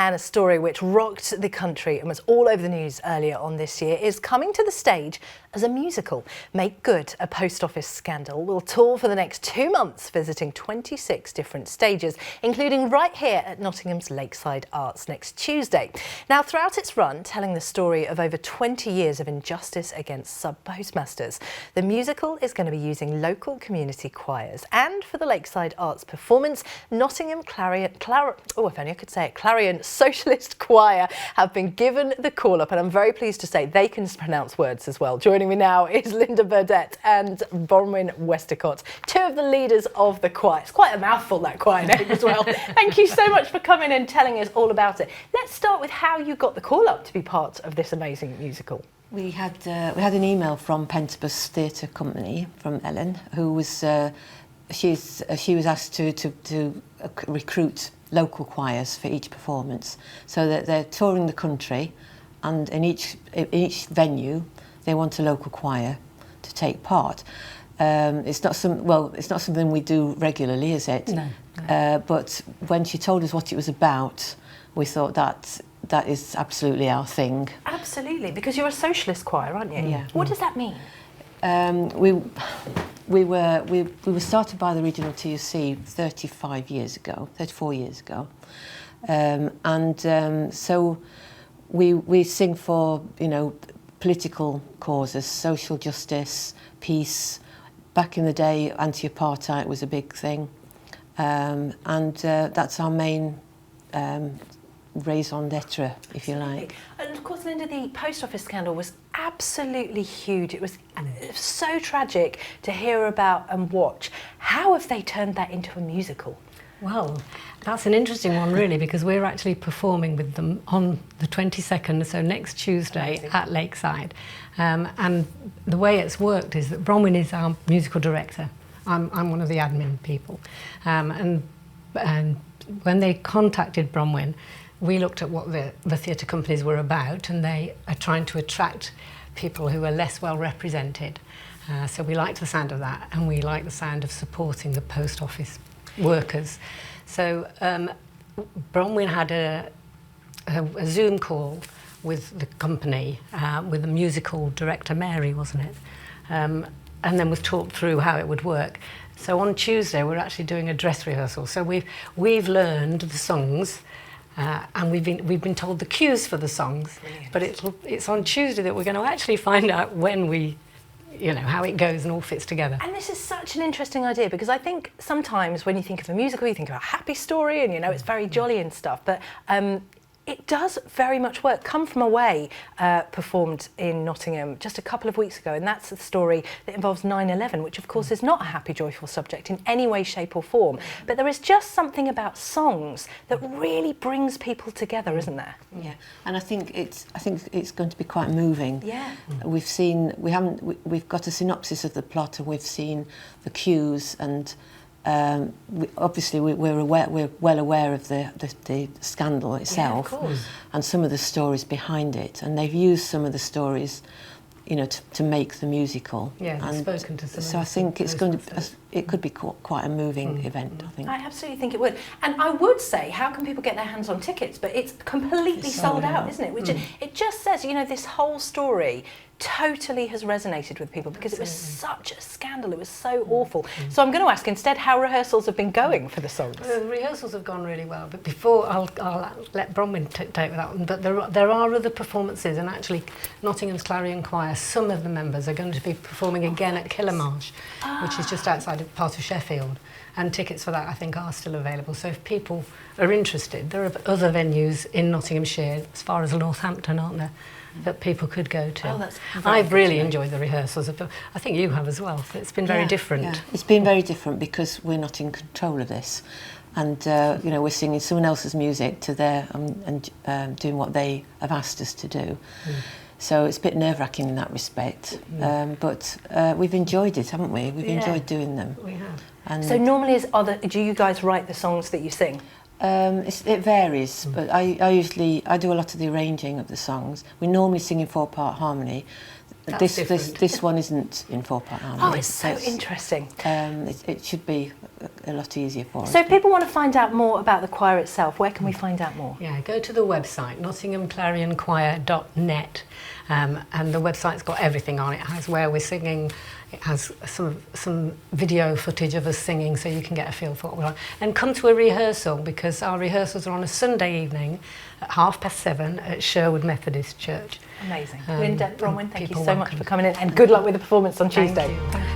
And a story which rocked the country and was all over the news earlier on this year is coming to the stage as a musical. Make Good, a post office scandal, will tour for the next 2 months, visiting 26 different stages, including right here at Nottingham's Lakeside Arts next Tuesday. Now, throughout its run, telling the story of over 20 years of injustice against subpostmasters, the musical is going to be using local community choirs. And for the Lakeside Arts performance, Nottingham Clarion Socialist Choir have been given the call-up, and I'm very pleased to say they can pronounce words as well. Joining me now is Burdett and Bronwyn Westacott, two of the leaders of the choir. It's quite a mouthful, that choir name as well. Thank you so much for coming and telling us all about it. Let's start with how you got the call-up to be part of this amazing musical. We had an email from Pentabus Theatre Company, from Ellen, who was she was asked to recruit local choirs for each performance, so that they're touring the country, and in each venue they want a local choir to take part. It's not something we do regularly, is it? No. But when she told us what it was about, we thought that is absolutely our thing. Absolutely, because you're a socialist choir, aren't you? Yeah. What does that mean? We were started by the regional TUC 34 years ago, so we sing for, you know, political causes, social justice, peace. Back in the day, anti-apartheid was a big thing, and that's our main raison d'etre, if you like. And of course, Linda, the post office scandal was absolutely huge. It was so tragic to hear about and watch. How have they turned that into a musical? Well, that's an interesting one, really, because we're actually performing with them on the 22nd, so next Tuesday. Amazing. At Lakeside. And the way it's worked is that Bronwyn is our musical director. I'm one of the admin people. And when they contacted Bronwyn, we looked at what the theatre companies were about, and they are trying to attract people who are less well represented. So we liked the sound of that, and we like the sound of supporting the post office workers. So Bronwyn had a Zoom call with the company, with the musical director, Mary, wasn't it? And then was talked through how it would work. So on Tuesday, we're actually doing a dress rehearsal. So we've learned the songs, and we've been told the cues for the songs. Brilliant. But it's on Tuesday that we're going to actually find out when how it goes and all fits together. And this is such an interesting idea, because I think sometimes when you think of a musical, you think of a happy story and, you know, it's very jolly and stuff, but it does very much work. Come From Away performed in Nottingham just a couple of weeks ago, and that's a story that involves 9/11, which of course is not a happy, joyful subject in any way, shape or form. But there is just something about songs that really brings people together, isn't there? Yeah, and I think it's going to be quite moving. Yeah. We've got a synopsis of the plot, and we've seen the cues, and obviously we're well aware of the scandal itself, yeah, of course. And some of the stories behind it, and they've used some of the stories, you know, to make the musical. Yeah, and spoken to some. So I think it could be quite a moving event. I think. I absolutely think it would. And I would say, how can people get their hands on tickets? But it's completely sold out, isn't it? Which it just says, you know, this whole story totally has resonated with people, because it was such a scandal. It was so awful. So I'm going to ask instead how rehearsals have been going for the songs. The rehearsals have gone really well, but before I'll let Bronwyn take that one. But there are other performances, and actually Nottingham's Clarion Choir, some of the members are going to be performing again at Kilmarsh, which is just outside of part of Sheffield, and tickets for that I think are still available. So if people are interested, there are other venues in Nottinghamshire, as far as Northampton, aren't there, that people could go to. Oh, that's I've really enjoyed the rehearsals. I think you have as well. It's been very different. Yeah. It's been very different because we're not in control of this, and you know, we're singing someone else's music to their and doing what they have asked us to do. So it's a bit nerve-wracking in that respect, but we've enjoyed it, haven't we? We've enjoyed doing them. We have. And so normally, do you guys write the songs that you sing? It varies, but I do a lot of the arranging of the songs. We normally sing in 4-part harmony. This one isn't in 4-part harmony. Oh, it's so interesting. It should be a lot easier for us. So if people want to find out more about the choir itself, where can we find out more? Yeah, go to the website, nottinghamclarionchoir.net, and the website's got everything on it. It has where we're singing, it has some video footage of us singing, so you can get a feel for what we're on. And come to a rehearsal, because our rehearsals are on a Sunday evening at 7:30 at Sherwood Methodist Church. Amazing. Linda, Bronwyn, thank you so much welcome. for coming in, and good luck with the performance on Tuesday. Thank you.